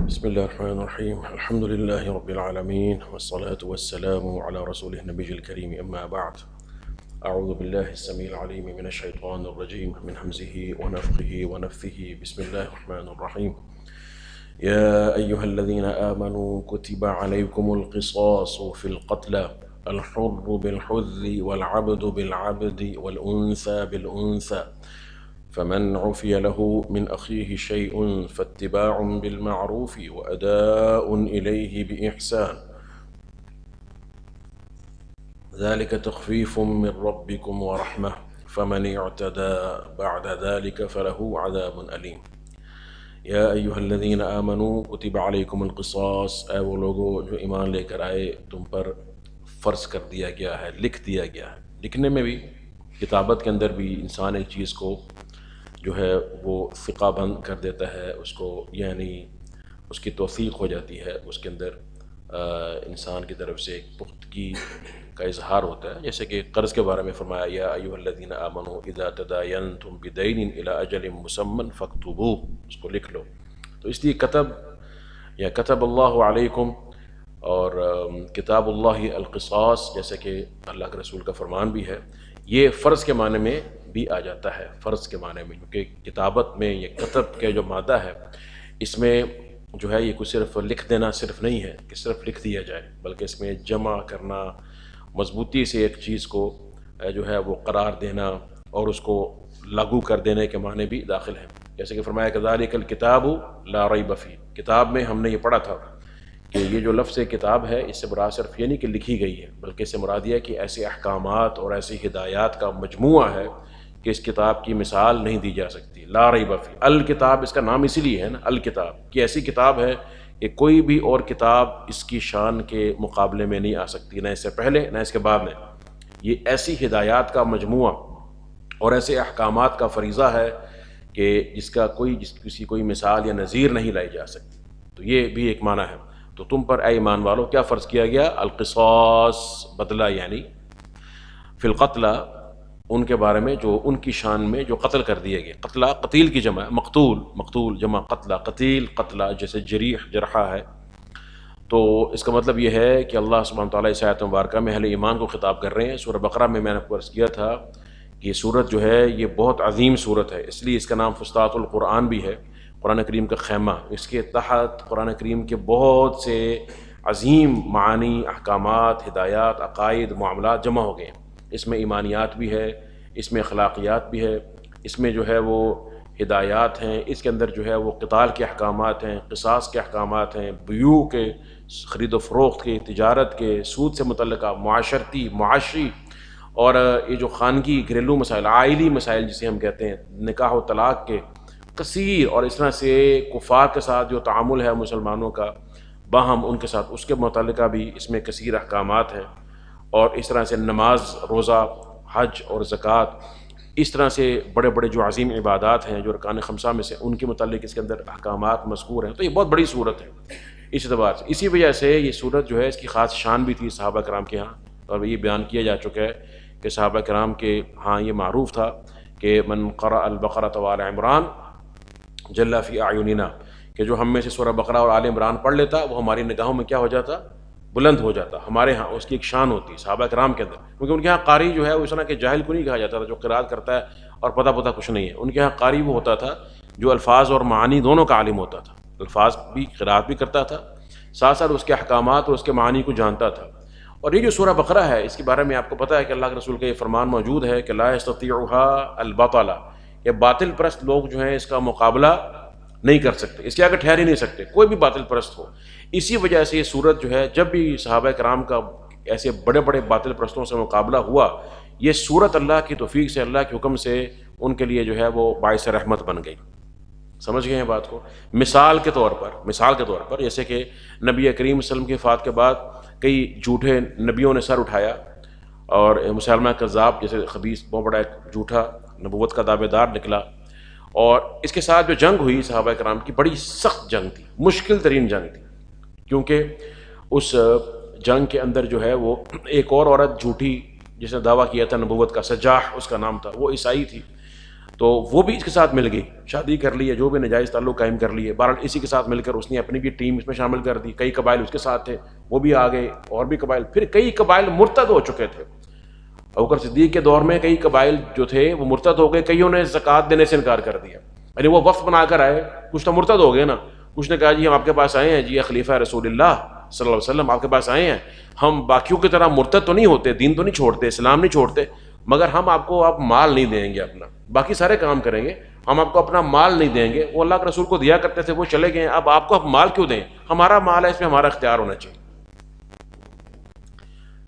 بسم الله الرحمن الرحيم. الحمد لله رب العالمين، والصلاة والسلام على رسوله النبي الكريم. أما بعد، أعوذ بالله السميع العليم من الشيطان الرجيم، من همزه ونفخه ونفثه. بسم الله الرحمن الرحيم. يا أيها الذين آمنوا كتب عليكم القصاص في القتلى، الحر بالحر والعبد بالعبد والأنثى بالأنثى، فمن عفي له من أخيه شيء فاتباع بالمعروف وأداء إليه بإحسان، ذلك تخفيف من ربكم ورحمة، فمن اعتدى بعد ذلك فله عذاب أليم. یا ایہا الذین آمنوا کتب علیکم القصاص، اے وہ لوگو جو ایمان لے کر آئے، تم پر فرض کر دیا گیا ہے، لکھ دیا گیا ہے۔ لکھنے میں بھی، کتابت کے اندر بھی انسان ایک چیز کو جو ہے وہ ثقہ بند کر دیتا ہے، اس کو یعنی اس کی توثیق ہو جاتی ہے، اس کے اندر انسان کی طرف سے ایک پختگی کا اظہار ہوتا ہے۔ جیسے کہ قرض کے بارے میں فرمایا، یا ایھا الذین آمنوا اذا تداینتم بدین الی اجل مسمی فاکتبوہ، اس کو لکھ لو۔ تو اس لیے کتب یا کتب اللہ علیکم اور کتاب اللہ القصاص، جیسے کہ اللہ کے رسول کا فرمان بھی ہے، یہ فرض کے معنی میں بھی آ جاتا ہے، فرض کے معنی میں، کیونکہ کتابت میں یہ کتب کے جو مادہ ہے، اس میں جو ہے یہ کوئی صرف لکھ دینا صرف نہیں ہے کہ صرف لکھ دیا جائے، بلکہ اس میں جمع کرنا، مضبوطی سے ایک چیز کو جو ہے وہ قرار دینا اور اس کو لاگو کر دینے کے معنی بھی داخل ہیں۔ جیسے کہ فرمایا کذالک الکتاب لا ریب فیہ، کتاب میں ہم نے یہ پڑھا تھا کہ یہ جو لفظ کتاب ہے، اس سے مراد صرف یہ نہیں کہ لکھی گئی ہے، بلکہ اس سے مراد یہ ہے کہ ایسے احکامات اور ایسی ہدایات کا مجموعہ ہے کہ اس کتاب کی مثال نہیں دی جا سکتی۔ لا ریب فیہ، الکتاب اس کا نام اسی لیے ہے نا، الکتاب، کہ ایسی کتاب ہے کہ کوئی بھی اور کتاب اس کی شان کے مقابلے میں نہیں آ سکتی، نہ اس سے پہلے نہ اس کے بعد میں۔ یہ ایسی ہدایات کا مجموعہ اور ایسے احکامات کا فریضہ ہے کہ جس کا کسی کوئی مثال یا نظیر نہیں لائی جا سکتی۔ تو یہ بھی ایک معنی ہے۔ تو تم پر اے ایمان والو کیا فرض کیا گیا؟ القصاص، بدلہ، یعنی فی القتلى، ان کے بارے میں جو ان کی شان میں جو قتل کر دیے گئے۔ قتلہ قتیل کی جمع ہے، مقتول، مقتول جمع قتلہ، قتیل قتلہ، جیسے جریح جرحہ ہے۔ تو اس کا مطلب یہ ہے کہ اللہ سبحانہ تعالیٰ اس آیت مبارکہ میں اہل ایمان کو خطاب کر رہے ہیں۔ سورہ بقرہ میں نے آپ کو عرض کیا تھا کہ یہ سورت جو ہے یہ بہت عظیم سورت ہے، اس لیے اس کا نام فصاحت القرآن بھی ہے، قرآن کریم کا خیمہ۔ اس کے تحت قرآن کریم کے بہت سے عظیم معانی، احکامات، ہدایات، عقائد، معاملات جمع ہو گئے ہیں۔ اس میں ایمانیات بھی ہے، اس میں اخلاقیات بھی ہے، اس میں جو ہے وہ ہدایات ہیں، اس کے اندر جو ہے وہ قتال کے احکامات ہیں، قصاص کے احکامات ہیں، بیوع کے، خرید و فروخت کے، تجارت کے، سود سے متعلقہ معاشرتی، معاشی، اور یہ جو خانگی گھریلو مسائل، عائلی مسائل جسے ہم کہتے ہیں، نکاح و طلاق کے کثیر، اور اس طرح سے کفار کے ساتھ جو تعامل ہے مسلمانوں کا باہم ان کے ساتھ، اس کے متعلقہ بھی اس میں کثیر احکامات ہیں۔ اور اس طرح سے نماز، روزہ، حج اور زکوٰۃ، اس طرح سے بڑے بڑے جو عظیم عبادات ہیں جو ارکان خمسہ میں سے، ان کے متعلق اس کے اندر احکامات مذکور ہیں۔ تو یہ بہت بڑی صورت ہے اس اعتبار سے۔ اسی وجہ سے یہ صورت جو ہے اس کی خاص شان بھی تھی صحابہ کرام کے ہاں، اور یہ بیان کیا جا چکا ہے کہ صحابہ کرام کے ہاں یہ معروف تھا کہ من قرأ البقرۃ وآل عمران جل فی اعیننا، کہ جو ہم میں سے سورہ بقرہ اور آل عمران پڑھ لیتا وہ ہماری نگاہوں میں کیا ہو جاتا؟ بلند ہو جاتا۔ ہمارے ہاں اس کی ایک شان ہوتی ہے صحابہ کرام کے اندر، کیونکہ ان کے ہاں قاری جو ہے وہ اس طرح کہ جاہل کو نہیں کہا جاتا تھا جو قرات کرتا ہے اور پتہ کچھ نہیں ہے۔ ان کے ہاں قاری وہ ہوتا تھا جو الفاظ اور معانی دونوں کا عالم ہوتا تھا، الفاظ بھی قرات بھی کرتا تھا، ساتھ ساتھ اس کے احکامات اور اس کے معانی کو جانتا تھا۔ اور یہ جو سورہ بقرہ ہے، اس کے بارے میں آپ کو پتہ ہے کہ اللہ کے رسول کا یہ فرمان موجود ہے کہ لا یستطیعها البطلہ، کہ باطل پرست لوگ جو ہیں اس کا مقابلہ نہیں کر سکتے، اس کے آگے ٹھہر ہی نہیں سکتے، کوئی بھی باطل پرست ہو۔ اسی وجہ سے یہ صورت جو ہے، جب بھی صحابہ کرام کا ایسے بڑے بڑے باطل پرستوں سے مقابلہ ہوا، یہ صورت اللہ کی توفیق سے، اللہ کے حکم سے ان کے لیے جو ہے وہ باعث رحمت بن گئی۔ سمجھ گئے ہیں بات کو؟ مثال کے طور پر جیسے کہ نبی کریم صلی اللہ علیہ وسلم کی وفات کے بعد کئی جھوٹے نبیوں نے سر اٹھایا، اور مسیلمہ کذاب جیسے خبیث بہت بڑا ایک جھوٹا نبوت کا دعوے دار نکلا، اور اس کے ساتھ جو جنگ ہوئی صحابہ کرام کی، بڑی سخت جنگ تھی، مشکل ترین جنگ تھی، کیونکہ اس جنگ کے اندر جو ہے وہ ایک اور عورت جھوٹی جس نے دعویٰ کیا تھا نبوت کا، سجاح اس کا نام تھا، وہ عیسائی تھی، تو وہ بھی اس کے ساتھ مل گئی، شادی کر لی ہے، جو بھی ناجائز تعلق قائم کر لیے، بہرحال اسی کے ساتھ مل کر اس نے اپنی بھی ٹیم اس میں شامل کر دی، کئی قبائل اس کے ساتھ تھے وہ بھی آ گئے، اور بھی قبائل، پھر کئی قبائل مرتد ہو چکے تھے۔ ابوبکر صدیق کے دور میں کئی قبائل جو تھے وہ مرتد ہو گئے، کئیوں نے زکوٰۃ دینے سے انکار کر دیا، یعنی وہ وفد بنا کر آئے، کچھ تو مرتد ہو گئے نا، کچھ نے کہا جی ہم آپ کے پاس آئے ہیں، جی یا خلیفہ رسول اللہ صلی اللہ علیہ وسلم آپ کے پاس آئے ہیں، ہم باقیوں کی طرح مرتد تو نہیں ہوتے، دین تو نہیں چھوڑتے، اسلام نہیں چھوڑتے، مگر ہم آپ کو اب مال نہیں دیں گے اپنا، باقی سارے کام کریں گے، ہم آپ کو اپنا مال نہیں دیں گے۔ وہ اللہ کے رسول کو دیا کرتے تھے، وہ چلے گئے، اب آپ کو اب مال کیوں دیں؟ ہمارا مال ہے، اس میں ہمارا اختیار ہونا چاہیے۔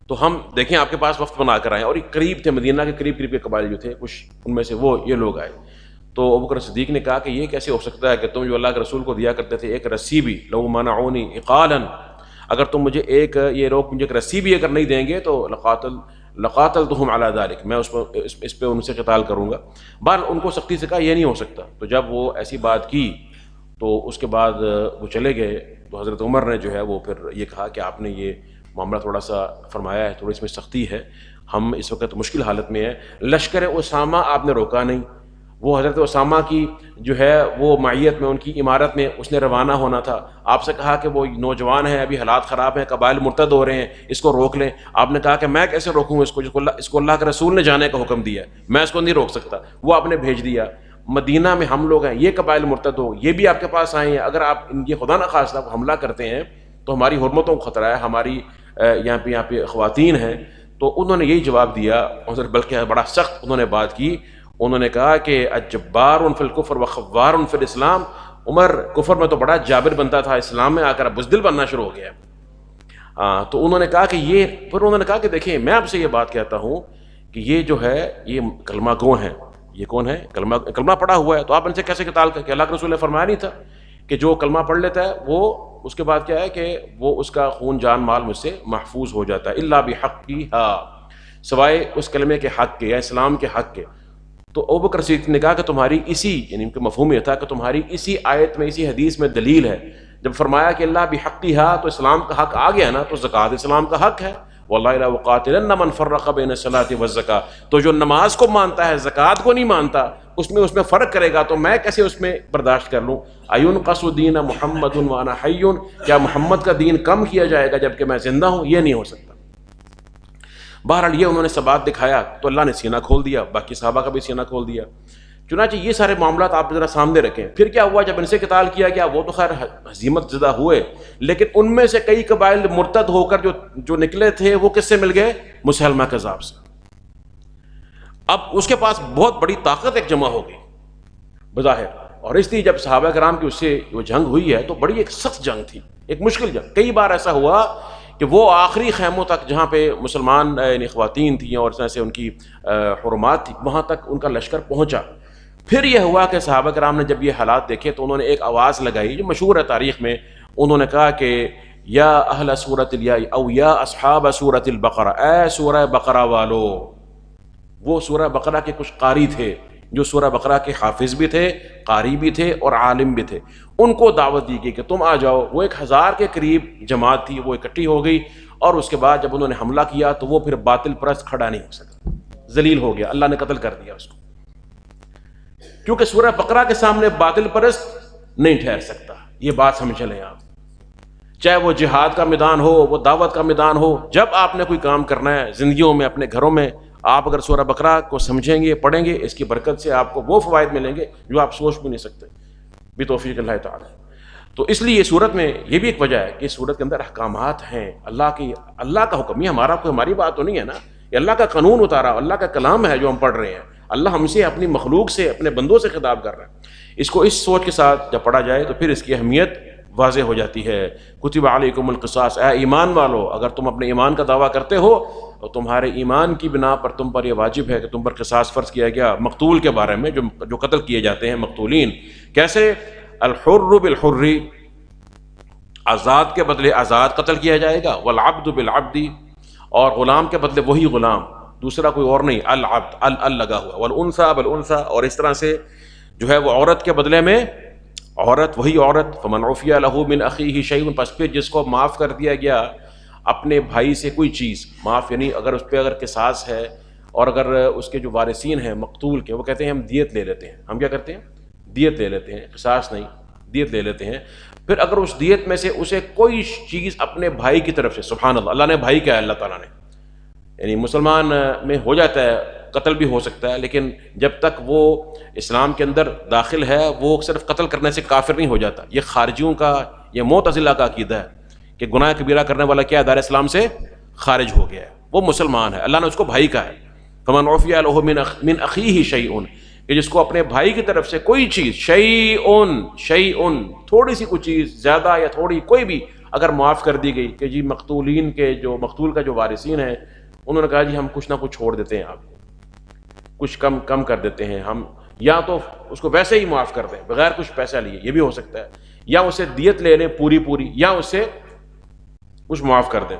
تو ہم دیکھیں آپ کے پاس وفد بنا کر آئے، اور یہ قریب تھے، مدینہ کے قریب قریب کے قبائل جو تھے، کچھ ان میں سے وہ یہ لوگ آئے۔ تو ابوبکر صدیق نے کہا کہ یہ کیسے ہو سکتا ہے کہ تم جو اللہ کے رسول کو دیا کرتے تھے ایک رسی بھی، لو منعونی اقالا، اگر تم مجھے ایک یہ لوگ مجھے ایک رسی بھی اگر نہیں دیں گے تو لقاتلتہم علی ذلک، میں اس پہ ان سے قتال کروں گا۔ بہرحال ان کو سختی سے کہا یہ نہیں ہو سکتا۔ تو جب وہ ایسی بات کی تو اس کے بعد وہ چلے گئے، تو حضرت عمر نے جو ہے وہ پھر یہ کہا کہ آپ نے یہ معاملہ تھوڑا سا فرمایا ہے، تھوڑی اس میں سختی ہے، ہم اس وقت مشکل حالت میں ہیں۔ لشکر اسامہ آپ نے روکا نہیں، وہ حضرت اسامہ کی جو ہے وہ معیت میں، ان کی عمارت میں اس نے روانہ ہونا تھا، آپ سے کہا کہ وہ نوجوان ہے، ابھی حالات خراب ہیں، قبائل مرتد ہو رہے ہیں، اس کو روک لیں۔ آپ نے کہا کہ میں کیسے روکوں اس کو، اس کو اللہ کے رسول نے جانے کا حکم دیا ہے، میں اس کو نہیں روک سکتا۔ وہ آپ نے بھیج دیا۔ مدینہ میں ہم لوگ ہیں، یہ قبائل مرتد ہو، یہ بھی آپ کے پاس آئے ہیں، اگر آپ ان کی خدا نخواستہ حملہ کرتے ہیں تو ہماری حرمتوں کو خطرہ ہے، ہماری یہاں پہ خواتین ہیں۔ تو انہوں نے یہی جواب دیا، بلکہ بڑا سخت انہوں نے بات کی، انہوں نے کہا کہ اجبار فی الکفر و خوار فی الاسلام، عمر کفر میں تو بڑا جابر بنتا تھا، اسلام میں آ کر اب بزدل بننا شروع ہو گیا۔ تو انہوں نے کہا کہ پھر انہوں نے کہا کہ دیکھیں میں آپ سے یہ بات کہتا ہوں کہ یہ جو ہے یہ کلمہ گو ہیں، یہ کون ہے؟ کلمہ پڑھا ہوا ہے، تو آپ ان سے کیسے قتال کر کے؟ اللہ کے رسول نے فرمایا نہیں تھا کہ جو کلمہ پڑھ لیتا ہے وہ اس کے بعد کیا ہے کہ وہ اس کا خون جان مال مجھ سے محفوظ ہو جاتا ہے، الا بحقھا، سوائے اس کلمے کے حق کے یا اسلام کے حق کے۔ تو ابوبکر صدیق نے کہا کہ تمہاری اسی، یعنی ان کا مفہوم یہ تھا کہ تمہاری اسی آیت میں، اسی حدیث میں دلیل ہے، جب فرمایا کہ اللہ بحقھا تو اسلام کا حق آ گیا نا، تو زکوٰۃ اسلام کا حق ہے، واللہ لأقاتلن من فرق بین الصلاۃ والزکاۃ، تو جو نماز کو مانتا ہے زکوٰۃ کو نہیں مانتا، اس میں فرق کرے گا، تو میں کیسے اس میں برداشت کر لوں؟ اینقص دین محمد وانا حی، کیا محمد کا دین کم کیا جائے گا جبکہ میں زندہ ہوں؟ یہ نہیں ہو سکتا۔ بہرحال یہ انہوں نے ثبات دکھایا تو اللہ نے سینہ کھول دیا، باقی صحابہ کا بھی سینہ کھول دیا۔ چنانچہ یہ سارے معاملات آپ ذرا سامنے رکھیں۔ پھر کیا ہوا جب ان سے قتال کیا گیا، وہ تو خیر ہزیمت زدہ ہوئے، لیکن ان میں سے کئی قبائل مرتد ہو کر جو نکلے تھے وہ کس سے مل گئے؟ مسیلمہ کذاب سے۔ اب اس کے پاس بہت بڑی طاقت ایک جمع ہو گئی بظاہر، اور اس لیے جب صحابہ کرام کی اس سے وہ جنگ ہوئی ہے تو بڑی ایک سخت جنگ تھی، ایک مشکل جنگ۔ کئی بار ایسا ہوا کہ وہ آخری خیموں تک جہاں پہ مسلمان یعنی خواتین تھیں اور اس طرح سے ان کی حرمات تھی، وہاں تک ان کا لشکر پہنچا۔ پھر یہ ہوا کہ صحابہ کرام نے جب یہ حالات دیکھے تو انہوں نے ایک آواز لگائی جو مشہور ہے تاریخ میں، انہوں نے کہا کہ یا اہل سورۃ الیاء او یا اصحاب سورۃ البقرہ، اے سورہ بقرہ والو۔ وہ سورہ بقرہ کے کچھ قاری تھے جو سورہ بقرہ کے حافظ بھی تھے، قاری بھی تھے اور عالم بھی تھے، ان کو دعوت دی گئی کہ تم آ جاؤ۔ وہ 1000 کے قریب جماعت تھی، وہ اکٹھی ہو گئی، اور اس کے بعد جب انہوں نے حملہ کیا تو وہ پھر باطل پرست کھڑا نہیں ہو سکا، ذلیل ہو گیا، اللہ نے قتل کر دیا اس کو، کیونکہ سورہ بقرہ کے سامنے باطل پرست نہیں ٹھہر سکتا۔ یہ بات سمجھ لیں آپ، چاہے وہ جہاد کا میدان ہو، وہ دعوت کا میدان ہو، جب آپ نے کوئی کام کرنا ہے زندگیوں میں، اپنے گھروں میں، آپ اگر سورہ بقرہ کو سمجھیں گے، پڑھیں گے، اس کی برکت سے آپ کو وہ فوائد ملیں گے جو آپ سوچ بھی نہیں سکتے بتوفیق اللہ تعالی۔ تو اس لیے یہ سورت میں یہ بھی ایک وجہ ہے کہ اس سورت کے اندر احکامات ہیں، اللہ کا حکم، یہ ہماری بات تو نہیں ہے نا، یہ اللہ کا قانون اتارا، اللہ کا کلام ہے جو ہم پڑھ رہے ہیں، اللہ ہم سے اپنی مخلوق سے، اپنے بندوں سے خطاب کر رہا ہے۔ اس کو اس سوچ کے ساتھ جب پڑھا جائے تو پھر اس کی اہمیت واضح ہو جاتی ہے۔ کتب علیکم القصاص، اے ایمان والو، اگر تم اپنے ایمان کا دعویٰ کرتے ہو تو تمہارے ایمان کی بنا پر تم پر یہ واجب ہے کہ تم پر قصاص فرض کیا گیا مقتول کے بارے میں، جو قتل کیے جاتے ہیں مقتولین۔ کیسے؟ الحر بالحر، آزاد کے بدلے آزاد قتل کیا جائے گا، والعبد بالعبد، اور غلام کے بدلے وہی غلام، دوسرا کوئی اور نہیں، العبد ال لگا ہوا، والانثى بالانثى، اور اس طرح سے جو ہے وہ عورت کے بدلے میں عورت وہی عورت۔ فمن عفی له من اخیہ شیء، پس پھر جس کو معاف کر دیا گیا اپنے بھائی سے کوئی چیز، معاف یعنی اگر اس پہ اگر قصاص ہے، اور اگر اس کے جو وارثین ہیں مقتول کے، وہ کہتے ہیں ہم دیت لے لیتے ہیں، ہم کیا کرتے ہیں؟ دیت لے لیتے ہیں، قصاص نہیں، دیت لے لیتے ہیں. پھر اگر اس دیت میں سے اسے کوئی چیز اپنے بھائی کی طرف سے، سبحان اللہ، اللہ نے بھائی کیا ہے، اللہ تعالیٰ نے، یعنی مسلمان میں ہو جاتا ہے قتل بھی ہو سکتا ہے، لیکن جب تک وہ اسلام کے اندر داخل ہے وہ صرف قتل کرنے سے کافر نہیں ہو جاتا. یہ خارجیوں کا، یہ معتزلہ کا عقیدہ ہے کہ گناہ کبیرہ کرنے والا کیا ہے، دار اسلام سے خارج ہو گیا ہے، وہ مسلمان ہے، اللہ نے اس کو بھائی کہا ہے. فمن عفی لہ من اخیہ شیء، کہ جس کو اپنے بھائی کی طرف سے کوئی چیز، شیء تھوڑی سی کوئی چیز، زیادہ یا تھوڑی کوئی بھی اگر معاف کر دی گئی، کہ جی مقتولین کے جو مقتول کا جو وارثین ہیں انہوں نے کہا جی ہم کچھ نہ کچھ چھوڑ دیتے ہیں، آپ کچھ کم کر دیتے ہیں ہم، یا تو اس کو ویسے ہی معاف کر دیں بغیر کچھ پیسہ لیے، یہ بھی ہو سکتا ہے، یا اسے دیت لے لیں پوری، یا اسے کچھ معاف کر دیں.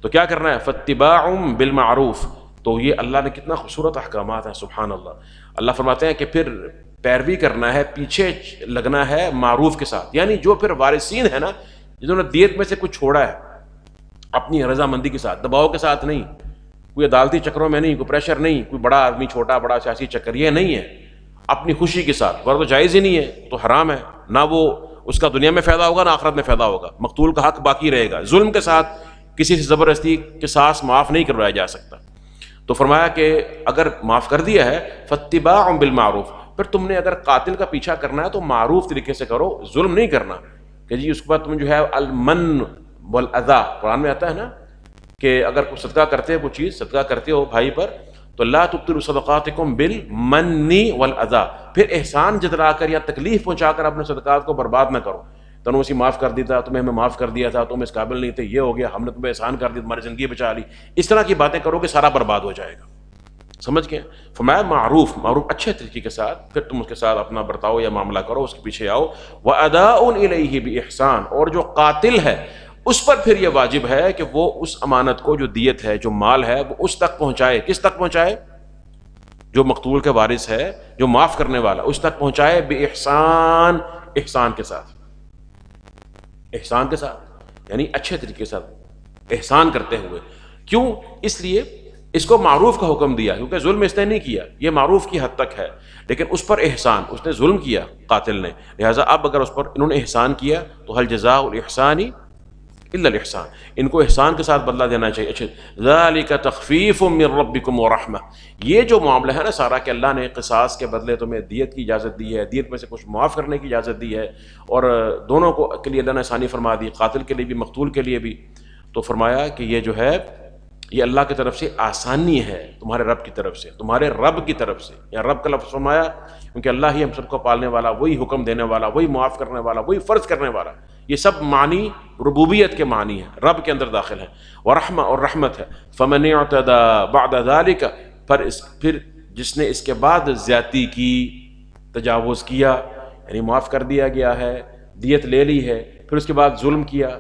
تو کیا کرنا ہے؟ فاتباع بالمعروف. تو یہ اللہ نے کتنا خوبصورت احکامات ہیں، سبحان اللہ. اللہ فرماتے ہیں کہ پھر پیروی کرنا ہے، پیچھے لگنا ہے معروف کے ساتھ. یعنی جو پھر وارثین ہیں نا، جنہوں نے دیت میں سے کچھ چھوڑا ہے اپنی رضامندی کے ساتھ، دباؤ کے ساتھ نہیں، کوئی عدالتی چکروں میں نہیں، کوئی پریشر نہیں، کوئی بڑا آدمی چھوٹا، بڑا سیاسی چکر، یہ نہیں ہے، اپنی خوشی کے ساتھ، ورنہ تو جائز ہی نہیں ہے، تو حرام ہے، نہ وہ اس کا دنیا میں فائدہ ہوگا نہ آخرت میں فائدہ ہوگا. مقتول کا حق باقی رہے گا. ظلم کے ساتھ کسی سے زبردستی قصاص معاف نہیں کروایا جا سکتا. تو فرمایا کہ اگر معاف کر دیا ہے فاتباع بالمعروف، پھر تم نے اگر قاتل کا پیچھا کرنا ہے تو معروف طریقے سے کرو، ظلم نہیں کرنا کہ جی اس کے بعد تم جو ہے المن والاذى، قرآن میں آتا ہے نا کہ اگر کوئی صدقہ کرتے ہو، کوئی چیز صدقہ کرتے ہو بھائی پر، تو لا تبطلوا صدقاتکم بالمن والاذى، پھر احسان جتلا کر یا تکلیف پہنچا کر اپنے صدقات کو برباد نہ کرو. تمہیں اسی معاف کر دیتا، تمہیں ہمیں معاف کر دیا تھا، تم اس قابل نہیں تھے، یہ ہو گیا، ہم نے تمہیں احسان کر دیا، تمہاری زندگی بچا لی، اس طرح کی باتیں کرو کہ سارا برباد ہو جائے گا. سمجھ گئے؟ فرمایا معروف اچھے طریقے کے ساتھ، پھر تم اس کے ساتھ اپنا برتاؤ یا معاملہ کرو، اس کے پیچھے آؤ. وَأَدَاءٌ إِلَيْهِ بِإِحْسَان، اور جو قاتل ہے اس پر پھر یہ واجب ہے کہ وہ اس امانت کو، جو دیت ہے، جو مال ہے، وہ اس تک پہنچائے. کس تک پہنچائے؟ جو مقتول کے وارث ہے، جو معاف کرنے والا، اس تک پہنچائے. بِإِحْسَان، احسان کے ساتھ، احسان کے ساتھ یعنی اچھے طریقے سے احسان کرتے ہوئے. کیوں؟ اس لیے اس کو معروف کا حکم دیا کیونکہ ظلم اس نے نہیں کیا، یہ معروف کی حد تک ہے، لیکن اس پر احسان، اس نے ظلم کیا قاتل نے، لہٰذا اب اگر اس پر انہوں نے احسان کیا تو هل جزاء الاحسان الا الاحسان، ان کو احسان کے ساتھ بدلہ دینا چاہیے. اچھا، ذالک تخفیف من ربکم ورحمہ، یہ جو معاملہ ہے نا سارا کہ اللہ نے قصاص کے بدلے تمہیں دیت کی اجازت دی ہے، دیت میں سے کچھ معاف کرنے کی اجازت دی ہے، اور دونوں کو کے لیے اللہ نے آسانی فرما دی، قاتل کے لیے بھی مقتول کے لیے بھی. تو فرمایا کہ یہ جو ہے یہ اللہ کی طرف سے آسانی ہے، تمہارے رب کی طرف سے، تمہارے رب کی طرف سے. یا رب کا لفظ فرمایا کیونکہ اللہ ہی ہم سب کو پالنے والا، وہی حکم دینے والا، وہی معاف کرنے والا، وہی فرض کرنے والا. یہ سب معنی ربوبیت کے معنی ہیں، رب کے اندر داخل ہیں. ورحمہ، اور رحمت ہے. فمن اعتدى بعد ذلك، پھر جس نے اس کے بعد زیادتی کی، تجاوز کیا، یعنی معاف کر دیا گیا ہے، دیت لے لی ہے، پھر اس کے بعد ظلم کیا.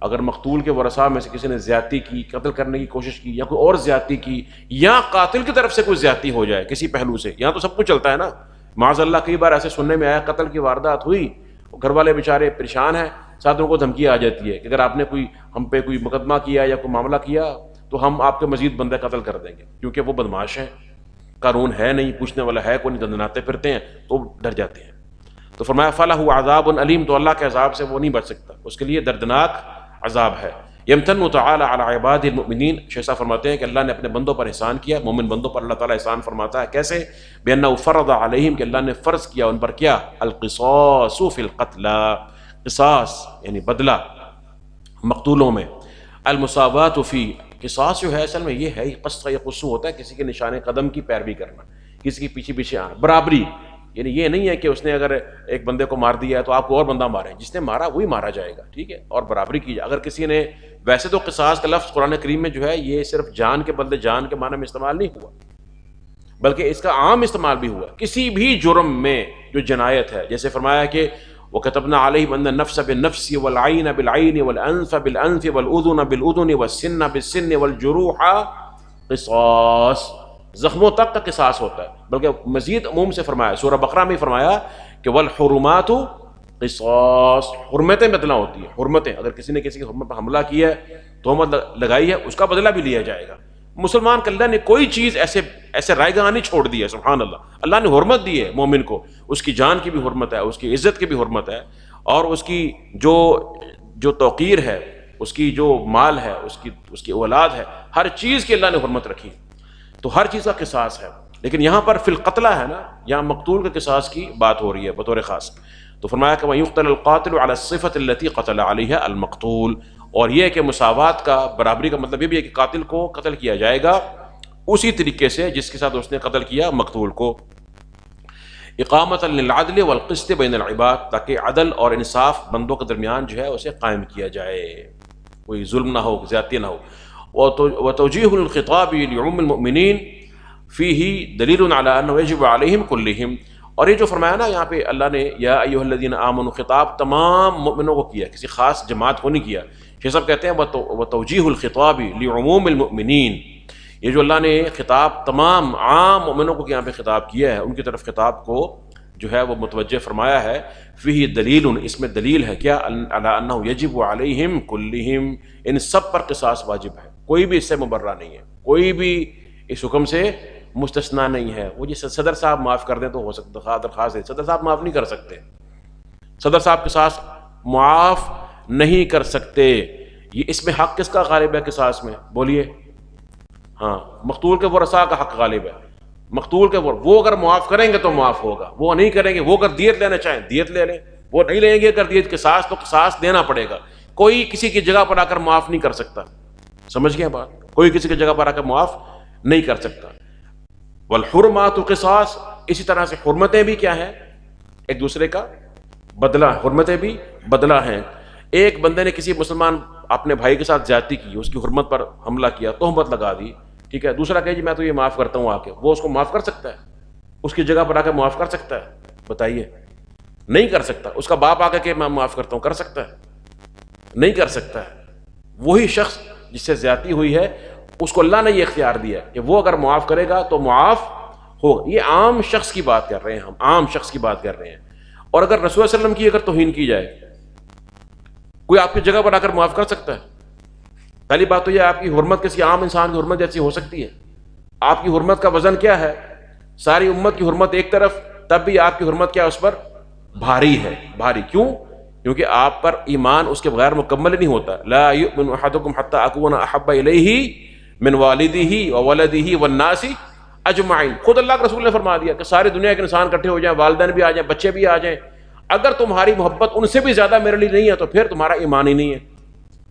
اگر مقتول کے ورثاء میں سے کسی نے زیادتی کی، قتل کرنے کی کوشش کی، یا کوئی اور زیادتی کی، یا قاتل کی طرف سے کوئی زیادتی ہو جائے کسی پہلو سے، یہاں تو سب کچھ چلتا ہے نا. معاذ اللہ کئی بار ایسے سننے میں آیا قتل کی واردات ہوئی، گھر والے بیچارے پریشان ہیں، ساتھ ان کو دھمکی آ جاتی ہے کہ اگر آپ نے کوئی ہم پہ کوئی مقدمہ کیا یا کوئی معاملہ کیا تو ہم آپ کے مزید بندے قتل کر دیں گے، کیونکہ وہ بدماش ہیں، قانون ہے نہیں، پوچھنے والا ہے کوئی نہیں، دندناتے پھرتے ہیں، تو ڈر جاتے ہیں. تو فرمایا فَلَهُ عَذَابٌ أَلِيمٌ، تو اللہ کے عذاب سے وہ نہیں بچ سکتا، اس کے لیے دردناک عذاب ہے. یمتن تعالی علی عباد المؤمنین، شیخ صاحب فرماتے ہیں کہ اللہ نے اپنے بندوں پر احسان کیا، مومن بندوں پر اللہ تعالیٰ احسان فرماتا ہے. کیسے؟ بأنه فرض علیہم، کہ اللہ نے فرض کیا ان پر کیا؟ القصاص فی القتلى، قصاص یعنی بدلہ مقتولوں میں. المساوات فی، قصاص جو ہے اصل میں یہ ہے، قص یا قصو ہوتا ہے کسی کے نشان قدم کی پیروی کرنا، کسی کے پیچھے پیچھے آنا. برابری، یعنی یہ نہیں ہے کہ اس نے اگر ایک بندے کو مار دیا ہے تو آپ کو اور بندہ مارے، جس نے مارا وہی مارا جائے گا، ٹھیک ہے، اور برابری کی جائے. اگر کسی نے، ویسے تو قصاص کا لفظ قرآن کریم میں جو ہے یہ صرف جان کے بدلے جان کے معنی میں استعمال نہیں ہوا، بلکہ اس کا عام استعمال بھی ہوا کسی بھی جرم میں جو جنایت ہے. جیسے فرمایا کہ وَكَتَبْنَا عَلَيْهِمْ أَنَّ النَّفْسَ بِالنَّفْسِ وَالْعَيْنَ بِالْعَيْنِ وَالْأَنْفَ بِالْأَنْفِ وَالْأُذُنَ بِالْأُذُنِ وَالسِّنَّ بِالسِّنِّ وَالْجُرُوحَ قِصَاص، زخموں تک کا قصاص ہوتا ہے. بلکہ مزید عموم سے فرمایا، سورہ بقرہ میں فرمایا کہ وَالْحُرُمَاتُ قصاص، حرمتیں بدلہ ہوتی ہیں، حرمتیں. اگر کسی نے کسی کی حرمت پر حملہ کیا ہے، تہمت لگائی ہے، اس کا بدلہ بھی لیا جائے گا. مسلمان کو اللہ نے کوئی چیز ایسے رائے گاہ نہیں چھوڑ دی ہے. سبحان اللہ. اللہ نے حرمت دی ہے مومن کو, اس کی جان کی بھی حرمت ہے, اس کی عزت کی بھی حرمت ہے, اور اس کی جو توقیر ہے, اس کی جو مال ہے, اس کی اولاد ہے, ہر چیز کی اللہ نے حرمت رکھی. تو ہر چیز کا قصاص ہے. لیکن یہاں پر فی القتلہ ہے نا, یہاں مقتول کے قصاص کی بات ہو رہی ہے بطور خاص. تو فرمایا کہ وَيُقْتَلُ الْقَاتِلُ عَلَى الصِّفَةِ الَّتِي قَتَلَ عَلَيْهَا الْمَقْتُولُ, اور یہ کہ مساوات کا, برابری کا مطلب یہ بھی ہے کہ قاتل کو قتل کیا جائے گا اسی طریقے سے جس کے ساتھ اس نے قتل کیا مقتول کو. اقامۃ للعدل والقسط بین العباد, تاکہ عدل اور انصاف بندوں کے درمیان جو ہے اسے قائم کیا جائے, کوئی ظلم نہ ہو, زیادتی نہ ہو. وتوجیہ الخطاب لعموم المؤمنین فیہ دلیل علی انہ یجب علیہم کلہم, اور یہ جو فرمایا نا یہاں پہ اللہ نے یا ایھا الذین آمنوا, خطاب تمام مؤمنوں کو کیا, کسی خاص جماعت کو نہیں کیا. شیخ صاحب کہتے ہیں وتوجیہ الخطاب لعموم المؤمنین, یہ جو اللہ نے خطاب تمام عام مومنوں کو یہاں پہ خطاب کیا ہے, ان کی طرف خطاب کو جو ہے وہ متوجہ فرمایا ہے. فیہ دلیل, اس میں دلیل ہے کیا, علی انہ یجب علیہم کلہم, ان سب پر قصاص واجب ہے, کوئی بھی اس سے مبرہ نہیں ہے, کوئی بھی اس حکم سے مستثنیٰ نہیں ہے. وہ جس صدر صاحب معاف کر دیں تو ہو سکتا درخواست ہے, صدر صاحب معاف نہیں کر سکتے, صدر صاحب قصاص معاف نہیں کر سکتے. یہ اس میں حق کس کا غالب ہے قصاص میں, بولیے؟ ہاں, مقتول کے ورثاء کا حق غالب ہے. مقتول کے وہ اگر معاف کریں گے تو معاف ہوگا, وہ نہیں کریں گے, وہ اگر دیت لینا چاہیں دیت لے لیں, وہ نہیں لیں گے اگر دیت قصاص تو قصاص دینا پڑے گا. کوئی کسی کی جگہ پر آ کر معاف نہیں کر سکتا, سمجھ گئے بات؟ کوئی کسی کی جگہ پر آ کر معاف نہیں کر سکتا. والحرمات قصاص, اسی طرح سے حرمتیں بھی کیا ہیں, ایک دوسرے کا بدلہ, حرمتیں بھی بدلہ ہیں. ایک بندے نے کسی مسلمان اپنے بھائی کے ساتھ زیادتی کی, اس کی حرمت پر حملہ کیا, تہمت لگا دی, ٹھیک ہے, دوسرا کہے جی میں تو یہ معاف کرتا ہوں آ کے, وہ اس کو معاف کر سکتا ہے؟ اس کی جگہ پر آ کے معاف کر سکتا ہے؟ بتائیے, نہیں کر سکتا. اس کا باپ آ کے کہ میں معاف کرتا ہوں, کر سکتا ہے؟ نہیں کر سکتا ہے. وہی شخص جس سے زیادتی ہوئی ہے اس کو اللہ نے یہ اختیار دیا کہ وہ اگر معاف کرے گا تو معاف ہوگا. یہ عام شخص کی بات کر رہے ہیں ہم, عام شخص کی بات کر رہے ہیں. اور اگر رسول اللہ علیہ وسلم کی اگر توہین کی جائے, کوئی آپ کی جگہ پر آ کر معاف کر سکتا ہے؟ پہلی بات تو یہ, آپ کی حرمت کسی عام انسان کی حرمت جیسی ہو سکتی ہے؟ آپ کی حرمت کا وزن کیا ہے؟ ساری امت کی حرمت ایک طرف, تب بھی آپ کی حرمت کیا اس پر بھاری ہے. بھاری کیوں؟ کیونکہ آپ پر ایمان اس کے بغیر مکمل نہیں ہوتا. لا یؤمن احدکم حتی اکون احب الیہ من والدہ وولدہ والناس اجمعین. خود اللہ کے رسول نے فرما دیا کہ ساری دنیا کے انسان اکٹھے ہو جائیں, والدین بھی آ جائیں, بچے بھی آ جائیں, اگر تمہاری محبت ان سے بھی زیادہ میرے لیے نہیں ہے تو پھر تمہارا ایمان ہی نہیں ہے.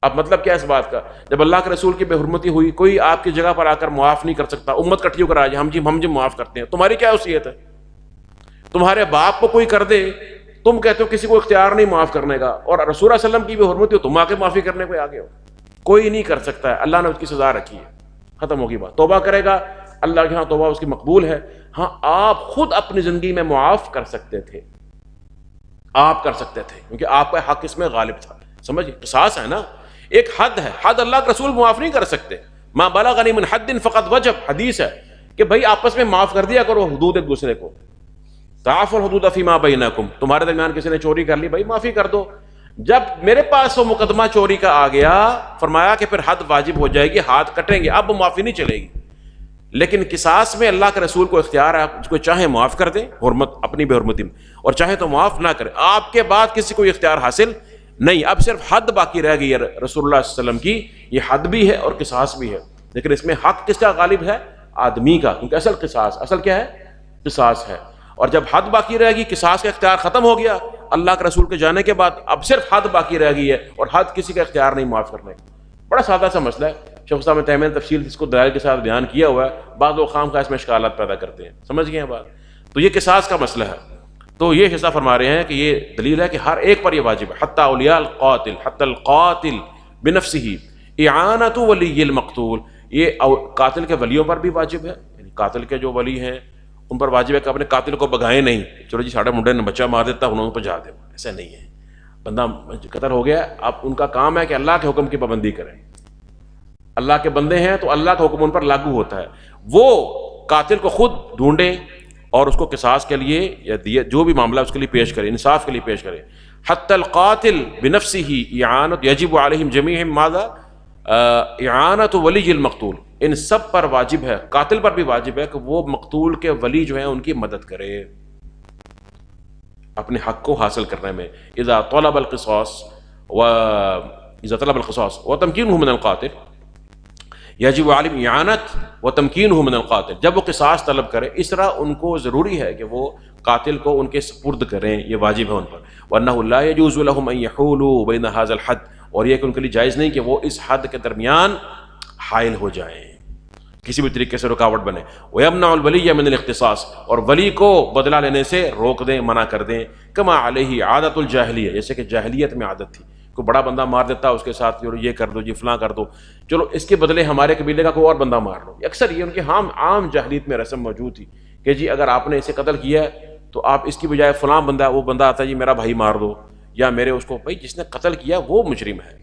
اب مطلب کیا اس بات کا؟ جب اللہ کے رسول کی بے حرمتی ہوئی, کوئی آپ کی جگہ پر آ کر معاف نہیں کر سکتا. امت کٹھی ہو کر آ جائے, ہم جی معاف کرتے ہیں, تمہاری کیا حیثیت ہے؟ تمہارے باپ کو کوئی کر دے, تم کہتے ہو کسی کو اختیار نہیں معاف کرنے کا, اور رسول اللہ علیہ وسلم کی بے حرمتی ہو, تم آ کے معافی کرنے کو آگے ہو. کوئی نہیں کر سکتا ہے, اللہ نے اس کی سزا رکھی ہے, ختم ہوگی بات. توبہ کرے گا, اللہ کے ہاں توبہ اس کی مقبول ہے. ہاں, آپ خود اپنی زندگی میں معاف کر سکتے تھے, آپ کر سکتے تھے, کیونکہ آپ کا حق اس میں غالب تھا. سمجھے, قصاص ہے نا, ایک حد ہے, حد اللہ کے رسول معاف نہیں کر سکتے. ما بلغنی من حد فقط وجب, حدیث ہے کہ بھائی آپس میں معاف کر دیا کرو حدود ایک دوسرے کو. تعافوا الحدود فیما بینکم, تمہارے درمیان کسی نے چوری کر لی, بھائی معافی کر دو. جب میرے پاس وہ مقدمہ چوری کا آ گیا, فرمایا کہ پھر حد واجب ہو جائے گی, ہاتھ کٹیں گے, اب معافی نہیں چلے گی. لیکن قصاص میں اللہ کے رسول کو اختیار ہے, اس کو چاہے معاف کر دیں حرمت اپنی بے حرمتی میں, اور چاہے تو معاف نہ کرے. آپ کے بعد کسی کو اختیار حاصل نہیں. اب صرف حد باقی رہ گئی ہے رسول اللہ صلی اللہ علیہ وسلم کی, یہ حد بھی ہے اور قصاص بھی ہے. لیکن اس میں حق کس کا غالب ہے؟ آدمی کا, کیونکہ اصل قصاص, اصل کیا ہے؟ قصاص ہے. اور جب حد باقی رہ گئی, قصاص کا اختیار ختم ہو گیا اللہ کے رسول کے جانے کے بعد, اب صرف حد باقی رہ گئی ہے, اور حد کسی کا اختیار نہیں معاف کرنے کا. بڑا سادہ سا مسئلہ ہے, شیخ صاحب تیمیہ نے تفصیل اس کو دلائل کے ساتھ بیان کیا ہوا ہے. بعض لوگ خام خواہ اس میں اشکالات پیدا کرتے ہیں, سمجھ گئے ہیں بات؟ تو یہ قصاص کا مسئلہ ہے. تو یہ حصہ فرما رہے ہیں کہ یہ دلیل ہے کہ ہر ایک پر یہ واجب ہے. حتی اولیاء القاتل, حتی القاتل بنفسہ اعانۃ ولی المقتول, یہ قاتل کے ولیوں پر بھی واجب ہے. یعنی قاتل کے جو ولی ہیں ان پر واجب ہے کہ اپنے قاتل کو بگائیں نہیں, چلو جی ساڑھے منڈے نے بچہ مار دیتا انہوں نے پجا دے, ایسا نہیں ہے. بندہ قتل ہو گیا, اب ان کا کام ہے کہ اللہ کے حکم کی پابندی کریں. اللہ کے بندے ہیں تو اللہ کا حکم ان پر لاگو ہوتا ہے. وہ قاتل کو خود ڈھونڈیں اور اس کو قصاص کے لیے یا دیت جو بھی معاملہ اس کے لیے پیش کرے, انصاف کے لیے پیش کرے. حتی القاتل بنفسہ اعانۃ یجب علیہم جمیعہم ماذا اعانت ولی المقتول، ان سب پر واجب ہے، قاتل پر بھی واجب ہے کہ وہ مقتول کے ولی جو ہیں ان کی مدد کرے اپنے حق کو حاصل کرنے میں. اذا طلب القصاص وتمكينه من القاتل یجب عالم اعانت وتمكينه من القاتل، جب وہ قصاص طلب کرے اس طرح ان کو ضروری ہے کہ وہ قاتل کو ان کے سپرد کریں، یہ واجب ہے ان پر. وانه لا يجوز لهم ان يحولوا بين هذا الحد، اور یہ کہ ان کے لیے جائز نہیں کہ وہ اس حد کے درمیان حائل ہو جائیں، کسی بھی طریقے سے رکاوٹ بنے. ويمنع الولي من الاختصاص، اور ولی کو بدلہ لینے سے روک دیں، منع کر دیں. كما عليه عادت الجاہلیہ، جیسے کہ جاہلیت میں عادت تھی، کوئی بڑا بندہ مار دیتا اس کے ساتھ یہ کر دو جی فلاں کر دو، چلو اس کے بدلے ہمارے قبیلے کا کوئی اور بندہ مار لو. اکثر یہ ان کے عام جاہلیت میں رسم موجود تھی کہ جی اگر آپ نے اسے قتل کیا ہے تو آپ اس کی بجائے فلاں بندہ، وہ بندہ آتا ہے جی میرا بھائی مار دو، یا میرے اس کو، بھائی جس نے قتل کیا وہ مجرم ہے.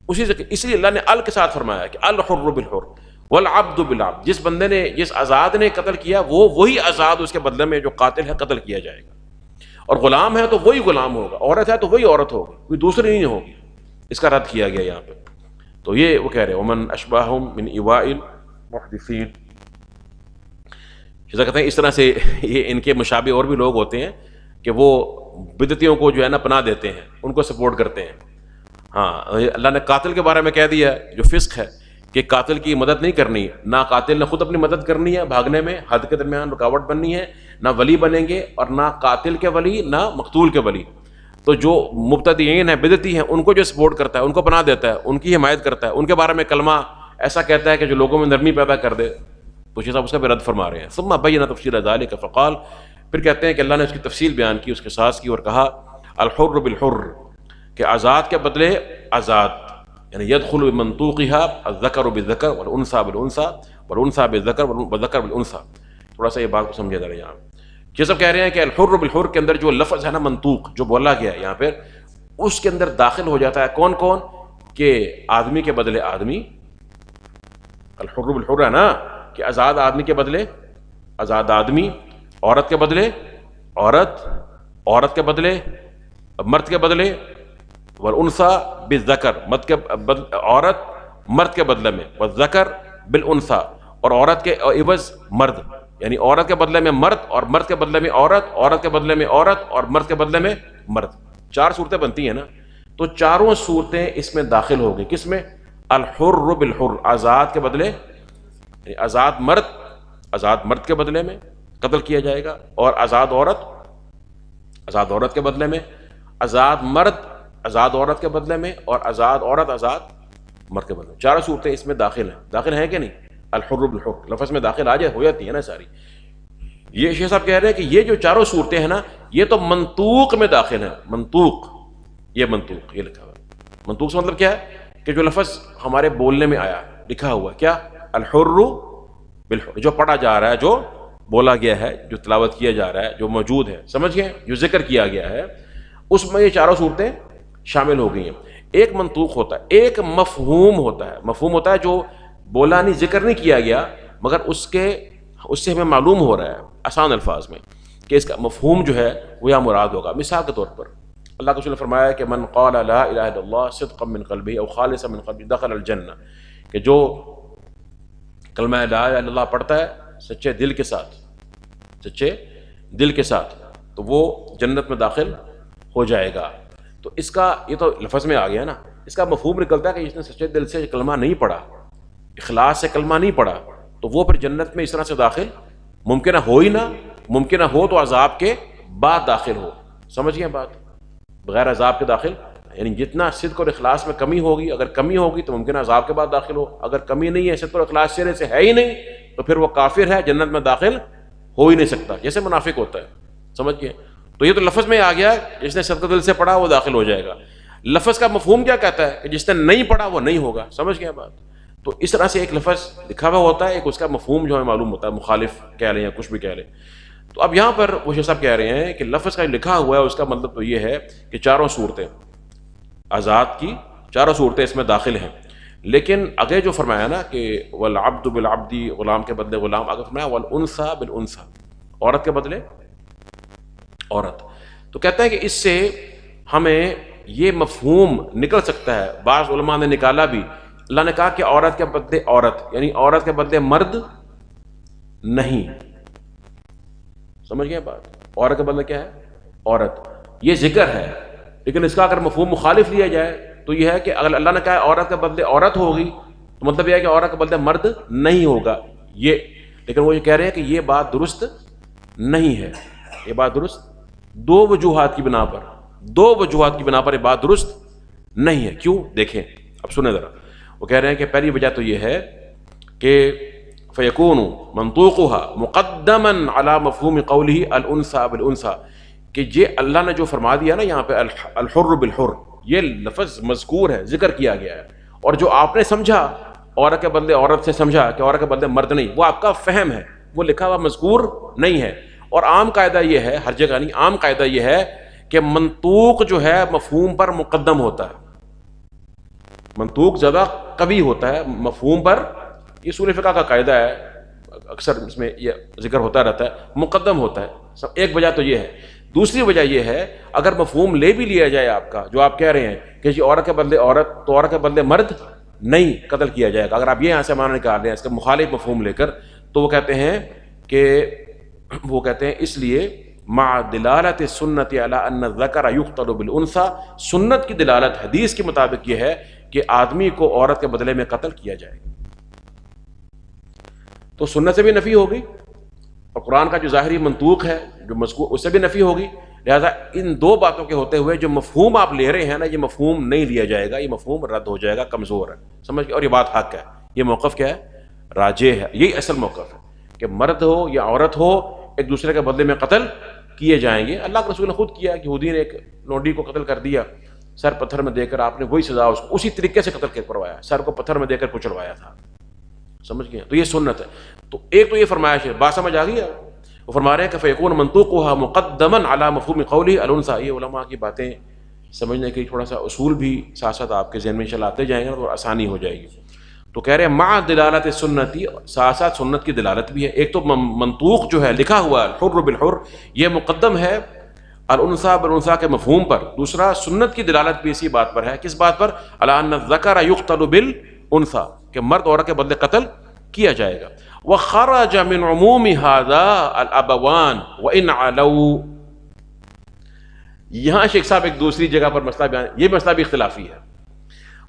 اسی سے اس لیے اللہ نے ال کے ساتھ فرمایا کہ الحر بالحر والعبد بالعبد، جس بندے نے، جس آزاد نے قتل کیا وہ وہی آزاد اس کے بدلے میں جو قاتل ہے قتل کیا جائے گا. اور غلام ہے تو وہی غلام ہوگا، عورت ہے تو وہی عورت ہوگی، کوئی دوسری نہیں ہوگی. اس کا رد کیا گیا یہاں پہ. تو یہ وہ کہہ رہے ومن اشباہم من ایواء المحدثین، جیسا کہتے ہیں اس طرح سے یہ ان کے مشابہ اور بھی لوگ ہوتے ہیں کہ وہ بدعتیوں کو جو ہے نا پناہ دیتے ہیں، ان کو سپورٹ کرتے ہیں. ہاں اللہ نے قاتل کے بارے میں کہہ دیا جو فسق ہے کہ قاتل کی مدد نہیں کرنی، نہ قاتل نے خود اپنی مدد کرنی ہے بھاگنے میں، حد کے درمیان رکاوٹ بننی ہے، نہ ولی بنیں گے اور نہ قاتل کے ولی نہ مقتول کے ولی. تو جو مبتدعین ہیں، بدعتی ہیں، ان کو جو سپورٹ کرتا ہے، ان کو پناہ دیتا ہے، ان کی حمایت کرتا ہے، ان کے بارے میں کلمہ ایسا کہتا ہے کہ جو لوگوں میں نرمی پیدا کر دے، تو شیخ صاحب اس کا بھی رد فرما رہے ہیں. ثم بین تفصیل ذلک فقال، پھر کہتے ہیں کہ اللہ نے اس کی تفصیل بیان کی، اس کے قصاص کی، اور کہا الحر بالحر، کہ آزاد کے بدلے آزاد، یعنی يدخل بمنطوقها الذکر بالذکر والانثى بالانثى والانثى بالذکر والذکر بالانثى. تھوڑا سا یہ بات کو سمجھا جا رہا ہے یہاں. یہ سب کہہ رہے ہیں کہ الحر بالحر کے اندر جو لفظ ہے نا منطوق، جو بولا گیا ہے یہاں پہ، اس کے اندر داخل ہو جاتا ہے کون کون، کہ آدمی کے بدلے آدمی. الحر بالحر ہے نا کہ آزاد آدمی کے بدلے آزاد آدمی، عورت کے بدلے عورت، عورت کے بدلے مرد کے بدلے، والانثى بالذکر، مرد کے عورت مرد کے بدلے میں، والذکر بالانثى، اور عورت کے عوض مرد، یعنی عورت کے بدلے میں مرد اور مرد کے بدلے میں عورت، عورت کے بدلے میں عورت اور مرد کے بدلے میں مرد. 4 صورتیں بنتی ہیں نا، تو چاروں صورتیں اس میں داخل ہو گئی. کس میں؟ الحر بالحر، آزاد کے بدلے، یعنی آزاد مرد کے بدلے میں قتل کیا جائے گا، اور آزاد عورت کے بدلے میں، آزاد مرد آزاد عورت کے بدلے میں، اور آزاد عورت آزاد مرد کے بدلے میں. 4 صورتیں اس میں داخل ہیں کہ نہیں؟ الحر بالحر لفظ میں داخل آ جائے ہو جاتی ہے نا ساری. یہ شیخ صاحب کہہ رہے ہیں کہ یہ جو 4 صورتیں ہیں نا، یہ تو منطوق میں داخل ہیں. منطوق، یہ لکھا ہوا ہے. منطوق سے مطلب کیا ہے؟ کہ جو لفظ ہمارے بولنے میں آیا، لکھا ہوا کیا؟ الحر بالحر، جو پڑھا جا رہا ہے، جو بولا گیا ہے، جو تلاوت کیا جا رہا ہے، جو موجود ہے، سمجھ گئے، جو ذکر کیا گیا ہے، اس میں یہ 4 صورتیں شامل ہو گئی ہیں. ایک منطوق ہوتا ہے، ایک مفہوم ہوتا ہے. مفہوم ہوتا ہے جو بولا نہیں، ذکر نہیں کیا گیا، مگر اس سے ہمیں معلوم ہو رہا ہے آسان الفاظ میں کہ اس کا مفہوم جو ہے وہ یہاں مراد ہوگا. مثال کے طور پر اللہ کے رسول نے فرمایا کہ من قال لا الہ الا اللہ صدقا من قلبہ او خالصا من قلبہ دخل الجنہ، کہ جو کلمہ لا الہ الا اللہ پڑھتا ہے سچے دل کے ساتھ، تو وہ جنت میں داخل ہو جائے گا. تو اس کا، یہ تو لفظ میں آ گیا نا، اس کا مفہوم نکلتا ہے کہ جس نے سچے دل سے کلمہ نہیں پڑھا، اخلاص سے کلمہ نہیں پڑھا، تو وہ پھر جنت میں اس طرح سے داخل ممکنہ ہو ہی نہ، ممکنہ ہو تو عذاب کے بعد داخل ہو. سمجھ گئے بات؟ بغیر عذاب کے داخل، یعنی جتنا صدق اور اخلاص میں کمی ہوگی، اگر کمی ہوگی تو ممکنہ عذاب کے بعد داخل ہو. اگر کمی نہیں ہے، صدق اور اخلاص سرے سے ہے ہی نہیں، تو پھر وہ کافر ہے، جنت میں داخل ہو ہی نہیں سکتا، جیسے منافق ہوتا ہے. سمجھ گئے؟ تو یہ تو لفظ میں آ گیا، جس نے صدق دل سے پڑھا وہ داخل ہو جائے گا. لفظ کا مفہوم کیا کہتا ہے؟ کہ جس نے نہیں پڑھا وہ نہیں ہوگا. سمجھ گئے بات؟ تو اس طرح سے ایک لفظ لکھا ہوا ہوتا ہے، ایک اس کا مفہوم جو ہے معلوم ہوتا ہے، مخالف کہہ لیں یا کچھ بھی کہہ لیں. تو اب یہاں پر وہ صاحب کہہ رہے ہیں کہ لفظ کا لکھا ہوا ہے، اس کا مطلب تو یہ ہے کہ 4 صورتیں آزاد کی 4 صورتیں اس میں داخل ہیں. لیکن آگے جو فرمایا نا کہ والعبد بالعبد، غلام کے بدلے غلام، آگے فرمایا والانثى بالانثى، عورت کے بدلے عورت. تو کہتے ہیں کہ اس سے ہمیں یہ مفہوم نکل سکتا ہے، بعض علماء نے نکالا بھی، اللہ نے کہا کہ عورت کے بدلے عورت، یعنی عورت کے بدلے مرد نہیں. سمجھ گئے بات؟ عورت کے بدلے کیا ہے؟ عورت. یہ ذکر ہے، لیکن اس کا اگر مفہوم مخالف لیا جائے تو یہ ہے کہ اگر اللہ نے کہا ہے عورت کے بدلے عورت ہوگی تو مطلب یہ ہے کہ عورت کے بدلے مرد نہیں ہوگا. یہ لیکن وہ یہ کہہ رہے ہیں کہ یہ بات درست نہیں ہے. یہ بات درست دو وجوہات کی بنا پر یہ بات درست نہیں ہے. کیوں؟ دیکھیں، اب سنیں ذرا. وہ کہہ رہے ہیں کہ پہلی وجہ تو یہ ہے کہ فیکون منطوقها مقدما علی مفہوم قوله الانثى بالانثى، کہ یہ اللہ نے جو فرما دیا نا یہاں پہ الحر بالحر، یہ لفظ مذکور ہے، ذکر کیا گیا ہے، اور جو آپ نے سمجھا عورت کے بدلے عورت سے سمجھا کہ عورت کے بدلے مرد نہیں، وہ آپ کا فہم ہے، وہ لکھا ہوا مذکور نہیں ہے. اور عام قاعدہ یہ ہے، ہر جگہ نہیں، عام قاعدہ یہ ہے کہ منطوق جو ہے مفہوم پر مقدم ہوتا ہے. منطوق زیادہ قوی ہوتا ہے مفہوم پر. یہ اصول فقہ کا قاعدہ ہے، اکثر اس میں یہ ذکر ہوتا رہتا ہے، مقدم ہوتا ہے. ایک وجہ تو یہ ہے. دوسری وجہ یہ ہے اگر مفہوم لے بھی لیا جائے آپ کا، جو آپ کہہ رہے ہیں کہ جی عورت کے بدلے عورت تو عورت کے بدلے مرد نہیں قتل کیا جائے گا، اگر آپ یہ یہاں سے معنی نکال رہے ہیں اس کا مخالف مفہوم لے کر، تو وہ کہتے ہیں اس لیے مع دلالت السنت علی ان الذکر یقتل بالانثى، سنت کی دلالت حدیث کے مطابق یہ ہے کہ آدمی کو عورت کے بدلے میں قتل کیا جائے گا. تو سنت سے بھی نفی ہوگی اور قرآن کا جو ظاہری منطوق ہے جو مذکور اس سے بھی نفی ہوگی. لہذا ان دو باتوں کے ہوتے ہوئے جو مفہوم آپ لے رہے ہیں نا، یہ مفہوم نہیں لیا جائے گا، یہ مفہوم رد ہو جائے گا، کمزور ہے. سمجھ گئے؟ اور یہ بات حق ہے، یہ موقف کیا ہے؟ راجح ہے. یہی اصل موقف ہے کہ مرد ہو یا عورت ہو ایک دوسرے کے بدلے میں قتل کیے جائیں گے. اللہ کے رسول نے خود کیا کہ یہودی نے ایک لونڈی کو قتل کر دیا، سر پتھر میں دے کر آپ نے وہی سزا اس کو اسی طریقے سے قتل کروایا، سر کو پتھر میں دے کر کچلوایا تھا. سمجھ گئے؟ تو یہ سنت ہے. تو ایک تو یہ فرمایش ہے، بات سمجھ آ گئی ہے؟ وہ فرما رہے ہیں کہ فیکون منطوقها مقدما علی مفہوم قوله الانثى. یہ علماء کی باتیں سمجھنے کے تھوڑا سا اصول بھی ساتھ ساتھ آپ کے ذہن میں چلاتے جائیں گے تو آسانی ہو جائے گی. تو کہہ رہے ہیں مع دلالت سنتی، ساتھ ساتھ سنت کی دلالت بھی ہے. ایک تو منطوق جو ہے لکھا ہوا الحر بالحر یہ مقدم ہے الانثى بالانثى کے مفہوم پر. دوسرا سنت کی دلالت بھی اسی بات پر ہے. کس بات پر؟ علی ان الذکر یقتل بالانثى، کہ مرد عورت کے بدلے قتل کیا جائے گا. وخرج من عموم هذا الابوان وان علوا. یہاں شیخ صاحب ایک دوسری جگہ پر مسئلہ بیان، یہ مسئلہ بھی اختلافی ہے.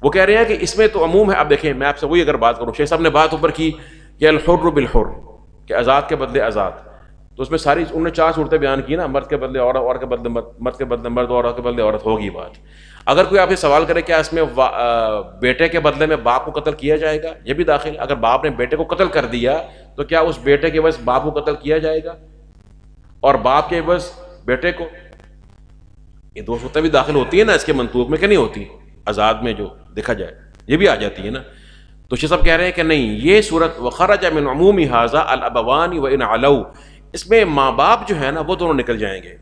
وہ کہہ رہے ہیں کہ اس میں تو عموم ہے. اب دیکھیں میں آپ سے وہی اگر بات کروں، شیخ صاحب نے بات اوپر کی کہ الحر بالحر، کہ آزاد کے بدلے آزاد، تو اس میں ساری انہوں نے 4 صورتیں بیان کی نا، مرد کے بدلے عورت، عورت کے بدلے مرد، مرد کے بدلے مرد، عورت کے بدلے عورت. ہوگی بات. اگر کوئی آپ یہ سوال کرے کیا اس میں بیٹے کے بدلے میں باپ کو قتل کیا جائے گا، یہ بھی داخل. اگر باپ نے بیٹے کو قتل کر دیا تو کیا اس بیٹے کے عوض باپ کو قتل کیا جائے گا اور باپ کے عوض بیٹے کو؟ یہ 2 صورتیں بھی داخل ہوتی ہیں نا اس کے منطوق میں، کہ نہیں ہوتی؟ آزاد میں جو دیکھا جائے یہ بھی آ جاتی ہے نا. تو شیخ صاحب کہہ رہے ہیں کہ نہیں، یہ صورت وخرج من عموم هذا الابوان وان علوا، اس میں ماں باپ جو ہے نا وہ دونوں نکل جائیں گے.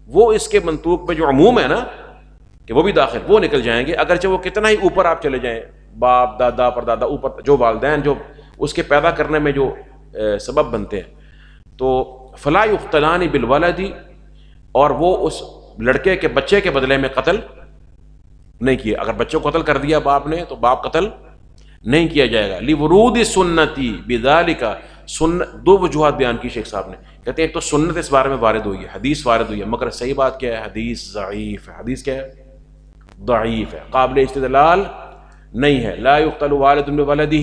وہ اس کے منطوق میں جو عموم ہے نا کہ وہ بھی داخل، وہ نکل جائیں گے اگرچہ وہ کتنا ہی اوپر آپ چلے جائیں، باپ دادا پردادا اوپر، جو والدین جو اس کے پیدا کرنے میں جو سبب بنتے ہیں. تو فلا یقتلان بالولد، اور وہ اس لڑکے کے بچے کے بدلے میں قتل نہیں کیا. اگر بچے کو قتل کر دیا باپ نے تو باپ قتل نہیں کیا جائے گا. لورود سنتی بذالک، دو وجوہات بیان کی شیخ صاحب نے. کہتے ہیں ایک تو سنت اس بارے میں وارد ہوئی ہے، حدیث وارد ہوئی ہے، مگر صحیح بات کیا ہے؟ حدیث ضعیف ہے. حدیث کیا ہے؟ ضعیف ہے، قابل استدلال نہیں ہے. لا یقتل والد بولدہ،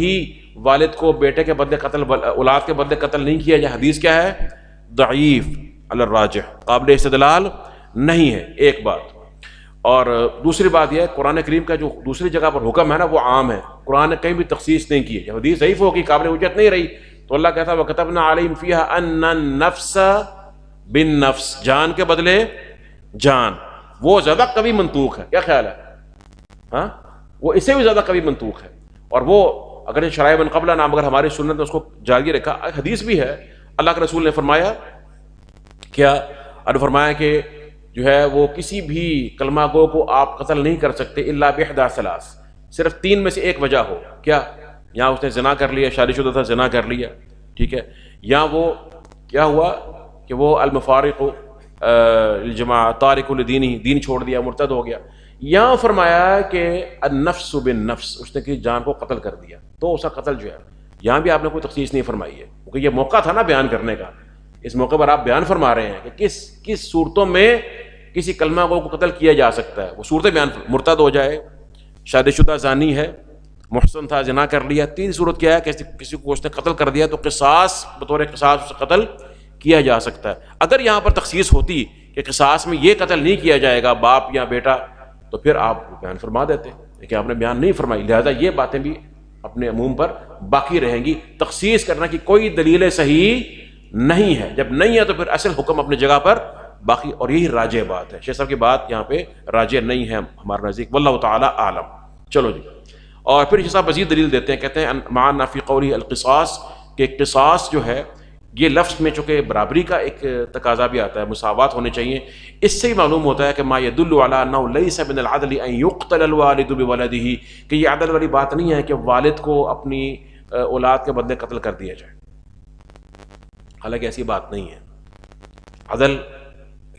والد کو بیٹے کے بدلے قتل، اولاد کے بدلے قتل نہیں کیا جائے. حدیث کیا ہے؟ ضعیف علی الراجح، قابل استدلال نہیں ہے. ایک بات. اور دوسری بات یہ ہے قرآن کریم کا جو دوسری جگہ پر حکم ہے نا وہ عام ہے، قرآن نے کہیں بھی تخصیص نہیں کی ہے. جب حدیث ضعیف ہوگی، قابل حجت نہیں رہی، تو اللہ کہتا ہے وَكَتَبْنَا عَلَيْهِمْ فِيهَا أَنَّ النَّفْسَ بِالنَّفْسِ، جان کے بدلے جان. وہ زیادہ قوی منطوق ہے. کیا خیال ہے؟ ہاں، وہ اسے بھی زیادہ قوی منطوق ہے. اور وہ اگر شرائع من قبل نام، اگر ہماری سنت نے اس کو جاری رکھا، حدیث بھی ہے. اللہ کے رسول نے فرمایا کیا؟ اور فرمایا کہ جو ہے وہ کسی بھی کلمہ گو کو آپ قتل نہیں کر سکتے الا بإحدى ثلاث، صرف 3 میں سے ایک وجہ ہو. کیا؟ یا اس نے زنا کر لیا، شادی شدہ تھا، زنا کر لیا، ٹھیک ہے، یا وہ کیا ہوا کہ وہ المفارق الجماع تارک لدینہ، دین چھوڑ دیا، مرتد ہو گیا، یہاں فرمایا کہ النفس بالنفس، اس نے کسی جان کو قتل کر دیا تو اس کا قتل جو ہے، یہاں بھی آپ نے کوئی تخصیص نہیں فرمائی ہے، کیونکہ یہ موقع تھا نا بیان کرنے کا. اس موقع پر آپ بیان فرما رہے ہیں کہ کس کس صورتوں میں کسی کلمہ کو قتل کیا جا سکتا ہے. وہ صورتیں بیان، مرتد ہو جائے، شادی شدہ زانی ہے، محسن تھا زنا کر لیا. تین صورت کیا ہے کہ کسی کو اس نے قتل کر دیا تو قصاص، بطور قصاص اسے قتل کیا جا سکتا ہے. اگر یہاں پر تخصیص ہوتی کہ قصاص میں یہ قتل نہیں کیا جائے گا باپ یا بیٹا، تو پھر آپ بیان فرما دیتے، لیکن آپ نے بیان نہیں فرمائی. لہذا یہ باتیں بھی اپنے عموم پر باقی رہیں گی. تخصیص کرنا کی کوئی دلیل صحیح نہیں ہے. جب نہیں ہے تو پھر اصل حکم اپنی جگہ پر باقی، اور یہی راجع بات ہے. شیخ صاحب کی بات یہاں پہ راجع نہیں ہے ہمارے نزدیک، واللہ تعالی اعلم. چلو جی، اور پھر شیخ صاحب مزید دلیل دیتے ہیں، کہتے ہیں معنا فی قولی القصاص، کہ قصاص جو ہے یہ لفظ میں چونکہ برابری کا ایک تقاضا بھی آتا ہے، مساوات ہونی چاہیے. اس سے ہی معلوم ہوتا ہے کہ ما يدل على انه ليس من العدل ان يقتل الوالد بولده، کہ یہ عدل والی بات نہیں ہے کہ والد کو اپنی اولاد کے بدلے قتل کر دیا جائے. حالانکہ ایسی بات نہیں ہے. عدل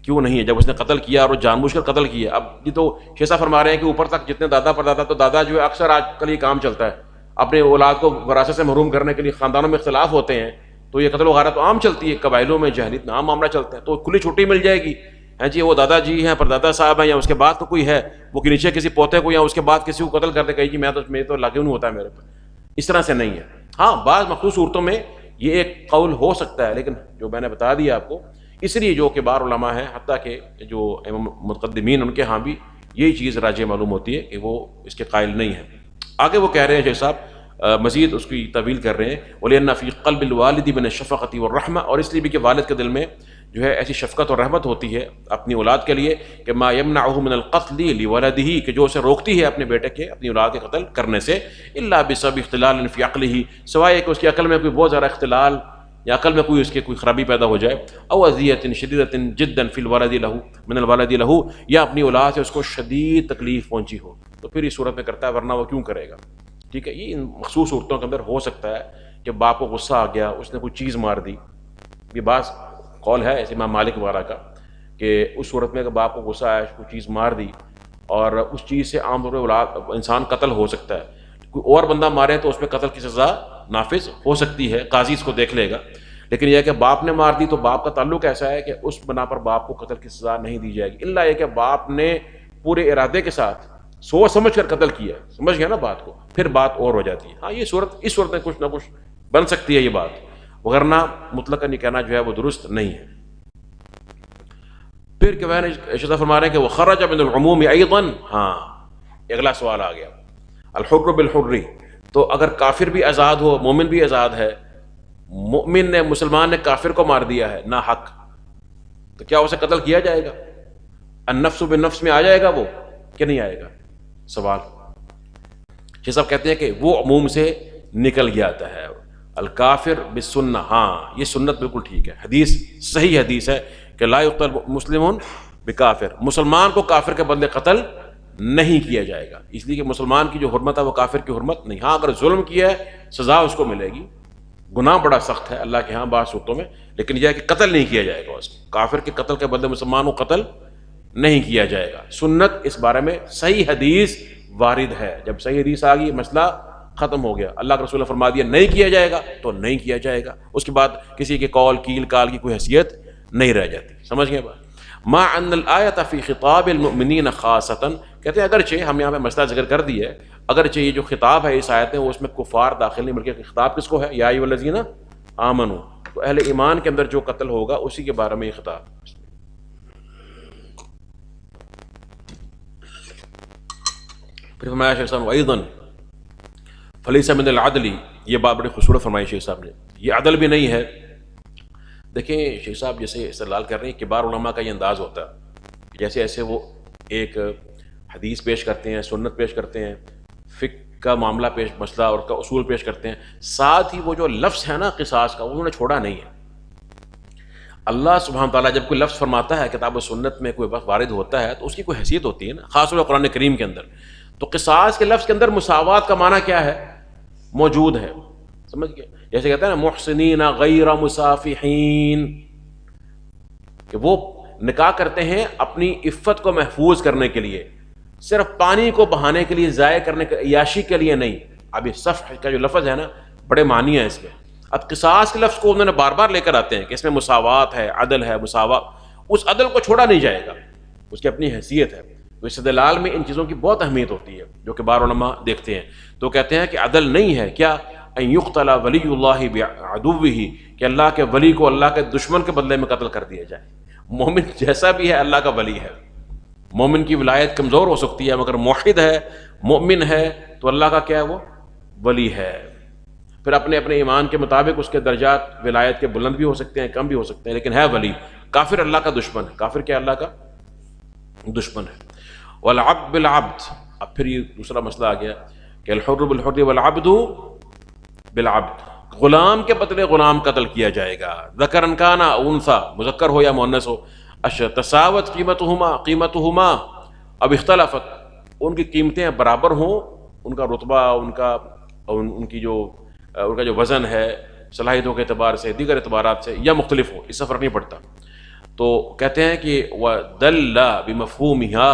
کیوں نہیں ہے جب اس نے قتل کیا اور جان بوجھ کر قتل کیا؟ اب یہ تو شیخ صاحب فرما رہے ہیں کہ اوپر تک جتنے دادا پر دادا، تو دادا جو ہے اکثر آج کل یہ کام چلتا ہے، اپنے اولاد کو وراثت سے محروم کرنے کے لیے خاندانوں میں اختلاف ہوتے ہیں تو یہ قتل وغیرہ تو عام چلتی ہے، قبائلوں میں جہلیت میں عام معاملہ چلتا ہے، تو کھلی چھٹی مل جائے گی. ہاں جی، وہ دادا جی ہیں، پردادا صاحب ہیں، یا اس کے بعد تو کوئی ہے، وہ کے نیچے کسی پوتے کو یا اس کے بعد کسی کو قتل کرتے، کہیں جی میں تو لاگو نہیں ہوتا ہے میرے پر. اس طرح سے نہیں ہے. ہاں بعض مخصوص صورتوں میں یہ ایک قول ہو سکتا ہے، لیکن جو میں نے بتا دیا آپ کو، اس لیے جو کبار علماء ہیں، حتیٰ کہ جو متقدمین، ان کے ہاں بھی یہی چیز راجع معلوم ہوتی ہے کہ وہ اس کے قائل نہیں ہیں. آگے وہ کہہ رہے ہیں شیخ صاحب، مزید اس کی طویل کر رہے ہیں، وَلِأَنَّ فِي قَلْبِ الْوَالِدِ مِنَ الشَّفَقَةِ وَالرَّحْمَةِ، اور اس لیے بھی کہ والد کے دل میں جو ہے ایسی شفقت اور رحمت ہوتی ہے اپنی اولاد کے لیے، کہ ما يمنعه من القتل لولده، کہ جو اسے روکتی ہے اپنے بیٹے کے، اپنی اولاد کے قتل کرنے سے، الا بسبب اختلال فی عقله، سوائے کہ اس کی عقل میں کوئی بہت زیادہ اختلال یا عقل میں کوئی اس کے کوئی خرابی پیدا ہو جائے، او اذیۃ شدیدۃ جدا فی الولد له من الولد له، یا اپنی اولاد سے اس کو شدید تکلیف پہنچی ہو، تو پھر اس صورت میں کرتا ہے، ورنہ وہ کیوں کرے گا. ٹھیک ہے، یہ ان مخصوص صورتوں کے اندر ہو سکتا ہے کہ باپ کو غصہ آ گیا، اس نے کوئی چیز مار دی. یہ بعض قول ہے ایسے امام مالک وغیرہ کا کہ اس صورت میں کہ باپ کو غصہ آیا، کوئی چیز مار دی، اور اس چیز سے عام طور پہ انسان قتل ہو سکتا ہے. کوئی اور بندہ مارے تو اس پہ قتل کی سزا نافذ ہو سکتی ہے، قاضی اس کو دیکھ لے گا. لیکن یہ کہ باپ نے مار دی تو باپ کا تعلق ایسا ہے کہ اس بنا پر باپ کو قتل کی سزا نہیں دی جائے گی، الا یہ کہ باپ نے پورے ارادے کے ساتھ سوچ سمجھ کر قتل کیا. سمجھ گیا نا بات کو، پھر بات اور ہو جاتی ہے. ہاں یہ صورت، اس صورت میں کچھ نہ کچھ بن سکتی ہے یہ بات، وغیرہ مطلقاً یہ کہنا جو ہے وہ درست نہیں ہے. پھر کہ میں نے اشارہ فرما رہے ہیں کہ وہ خرج من العموم ایضا. ہاں اگلا سوال آ گیا، الحر بالحر، تو اگر کافر بھی آزاد ہو، مومن بھی آزاد ہے، مومن نے، مسلمان نے کافر کو مار دیا ہے نا حق، تو کیا اسے قتل کیا جائے گا؟ النفس بالنفس میں آ جائے گا وہ کہ نہیں آئے گا؟ سوال. یہ سب کہتے ہیں کہ وہ عموم سے نکل جاتا ہے. الکافر بالسنہ، ہاں یہ سنت بالکل ٹھیک ہے، حدیث صحیح حدیث ہے کہ لا یقتل مسلم بکافر، مسلمان کو کافر کے بدلے قتل نہیں کیا جائے گا، اس لیے کہ مسلمان کی جو حرمت ہے وہ کافر کی حرمت نہیں. ہاں اگر ظلم کیا ہے سزا اس کو ملے گی، گناہ بڑا سخت ہے اللہ کے ہاں بعض صورتوں میں، لیکن یہ ہے کہ قتل نہیں کیا جائے گا اس کو، کافر کے قتل کے بدلے مسلمان کو قتل نہیں کیا جائے گا. سنت اس بارے میں صحیح حدیث وارد ہے. جب صحیح حدیث آ گئی مسئلہ ختم ہو گیا. اللہ کے رسول نے فرما دیا نہیں کیا جائے گا تو نہیں کیا جائے گا، اس کے بعد کسی کے قول کیل کال کی کوئی حیثیت نہیں رہ جاتی. سمجھ گئے بات؟ ما ان الآیت فی خطاب المؤمنین خاصتاً، کہتے ہیں اگرچہ ہم یہاں پہ مسئلہ ذکر کر دی ہے، اگرچہ یہ جو خطاب ہے اس آیت میں وہ اس میں کفار داخل نہیں، بلکہ خطاب کس کو ہے؟ یا ایھا الذین آمنوا، تو اہل ایمان کے اندر جو قتل ہوگا اسی کے بارے میں یہ خطاب. پھر فرمایا شیخ صاحب وَأَيْضًا فَلَيْسَ مِنَ الْعَدْلِ، یہ بات بڑی خوبصورت فرمائی شیخ صاحب نے، یہ عدل بھی نہیں ہے. دیکھیں شیخ صاحب جیسے استدلال کر رہے ہیں، کبار علماء کا یہ انداز ہوتا ہے، جیسے ایسے وہ ایک حدیث پیش کرتے ہیں، سنت پیش کرتے ہیں، فقہ کا معاملہ پیش، مسئلہ اور کا اصول پیش کرتے ہیں، ساتھ ہی وہ جو لفظ ہے نا قصاص کا، انہوں نے چھوڑا نہیں ہے. اللہ سبحانہ تعالیٰ جب کوئی لفظ فرماتا ہے کتاب و سنت میں، کوئی وقت وارد ہوتا ہے تو اس کی کوئی حیثیت ہوتی ہے نا، خاص طور پر قرآن کریم کے اندر. تو قصاص کے لفظ کے اندر مساوات کا معنی کیا ہے؟ موجود ہے. سمجھ گئے؟ جیسے کہتے ہیں نا محسنین غیر مسافحین، کہ وہ نکاح کرتے ہیں اپنی عفت کو محفوظ کرنے کے لیے، صرف پانی کو بہانے کے لیے، ضائع کرنے کے، عیاشی کے لیے نہیں. اب یہ صفح کا جو لفظ ہے نا، بڑے معنی ہیں اس میں. اب قصاص کے لفظ کو انہوں نے بار بار لے کر آتے ہیں کہ اس میں مساوات ہے، عدل ہے، مساوات. اس عدل کو چھوڑا نہیں جائے گا، اس کی اپنی حیثیت ہے. تو استدلال میں ان چیزوں کی بہت اہمیت ہوتی ہے جو کہ بعض علماء دیکھتے ہیں. تو کہتے ہیں کہ عدل نہیں ہے کیا، ان یقتل ولی اللہ بعدوہ، کہ اللہ کے ولی کو اللہ کے دشمن کے بدلے میں قتل کر دیا جائے. مومن جیسا بھی ہے اللہ کا ولی ہے. مومن کی ولایت کمزور ہو سکتی ہے، مگر موحد ہے، مومن ہے، تو اللہ کا کیا ہے، وہ ولی ہے. پھر اپنے اپنے ایمان کے مطابق اس کے درجات ولایت کے بلند بھی ہو سکتے ہیں، کم بھی ہو سکتے ہیں، لیکن ہے ولی. کافر اللہ کا دشمن ہے. کافر کیا اللہ کا دشمن ہے. والعبد بالعبد، اب پھر یہ دوسرا مسئلہ آ گیا کہ الحر بالحر والعبد بالعبد، غلام کے بدلے غلام قتل کیا جائے گا. ذکر کان او انثی، مذکر ہو یا مؤنث ہو. تساوت قیمتہما اب اختلفت، ان کی قیمتیں برابر ہوں، ان کا رتبہ، ان کا جو وزن ہے صلاحیتوں کے اعتبار سے، دیگر اعتبارات سے، یا مختلف ہو، اس سے فرق نہیں پڑتا. تو کہتے ہیں کہ وَدَلَّ بِمَفْهُومِهَا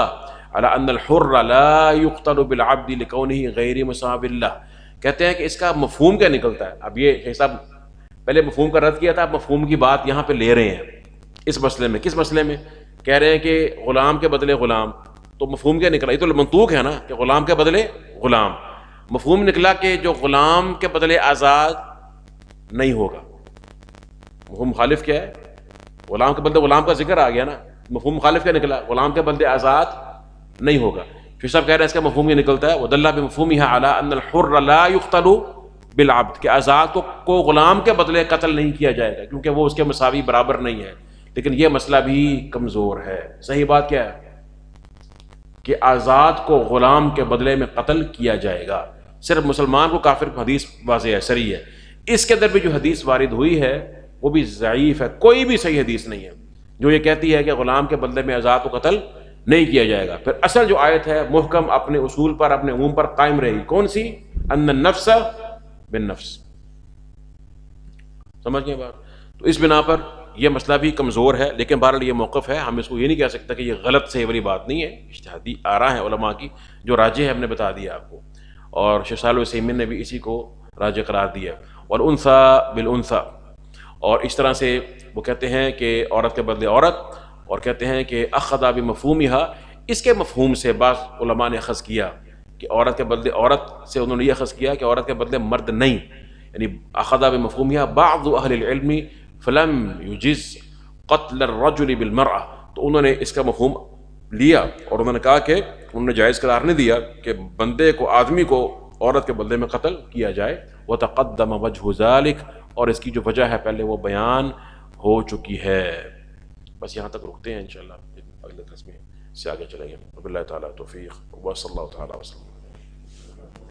عَلَىٰ أَنَّ الْحُرَّ لَا يُقْتَلُ بِالْعَبْدِ لِكَوْنِهِ غَيْرِ مُسَاوٍ لَهُ. کہتے ہیں کہ اس کا مفہوم کیا نکلتا ہے. اب یہ صاحب پہلے مفہوم کا رد کیا تھا، اب مفہوم کی بات یہاں پہ لے رہے ہیں اس مسئلے میں. کس مسئلے میں؟ کہہ رہے ہیں کہ غلام کے بدلے غلام. تو مفہوم کیا نکلا؟ یہ تو منطوق ہے نا کہ غلام کے بدلے غلام. مفہوم نکلا کہ جو غلام کے بدلے آزاد نہیں ہوگا. مفہوم مخالف کیا ہے؟ غلام کے بدلے غلام کا ذکر آ گیا نا. مفہوم مخالف کیا نکلا؟ غلام کے بدلے آزاد نہیں ہوگا. پھر صاحب کہہ رہے ہیں اس کا مفہوم یہ نکلتا ہے وَدَلَّ بِمَفْهُومِهَا عَلَىٰ أَنَّ الْحُرَّ لَا يُقْتَلُ بِالْعَبْدِ، کہ آزاد کو غلام کے بدلے قتل نہیں کیا جائے گا کیونکہ وہ اس کے مساوی برابر نہیں ہے. لیکن یہ مسئلہ بھی کمزور ہے. صحیح بات کیا ہے کہ آزاد کو غلام کے بدلے میں قتل کیا جائے گا. صرف مسلمان کو کافر کو حدیث واضح ہے، صریح ہے. اس کے اندر بھی جو حدیث وارد ہوئی ہے وہ بھی ضعیف ہے. کوئی بھی صحیح حدیث نہیں ہے جو یہ کہتی ہے کہ غلام کے بدلے میں آزاد کو قتل نہیں کیا جائے گا. پھر اصل جو آیت ہے محکم اپنے اصول پر، اپنے عموم پر قائم رہی. کون سی؟ ان النفس بالنفس. سمجھ گئے بات؟ تو اس بنا پر یہ مسئلہ بھی کمزور ہے. لیکن بہرحال یہ موقف ہے، ہم اس کو یہ نہیں کہہ سکتے کہ یہ غلط صحیح والی بات نہیں ہے. اجتہادی آراء ہیں علماء کی، جو راجح ہے ہم نے بتا دیا آپ کو، اور شیخ صالح العثیمین نے بھی اسی کو راجح قرار دیا. والانثى بالانثى، اور اس طرح سے وہ کہتے ہیں کہ عورت کے بدلے عورت، اور کہتے ہیں کہ اخذ بمفہومها، اس کے مفہوم سے بعض علماء نے اخذ کیا کہ عورت کے بدلے عورت سے انہوں نے یہ اخذ کیا کہ عورت کے بدلے مرد نہیں، یعنی اخذ بمفہومها بعض اہل العلم فلم یجز قتل الرجل بالمرأة. تو انہوں نے اس کا مفہوم لیا اور انہوں نے کہا کہ انہوں نے جائز قرار نہیں دیا کہ بندے کو، آدمی کو عورت کے بدلے میں قتل کیا جائے. وتقدم وجہ ذلك، اور اس کی جو وجہ ہے پہلے وہ بیان ہو چکی ہے. بس یہاں تک رکتے ہیں، انشاءاللہ اگلے درس میں سے آگے چلیں گے. وباللہ تعالیٰ توفیق، وصلی اللہ تعالیٰ وسلم.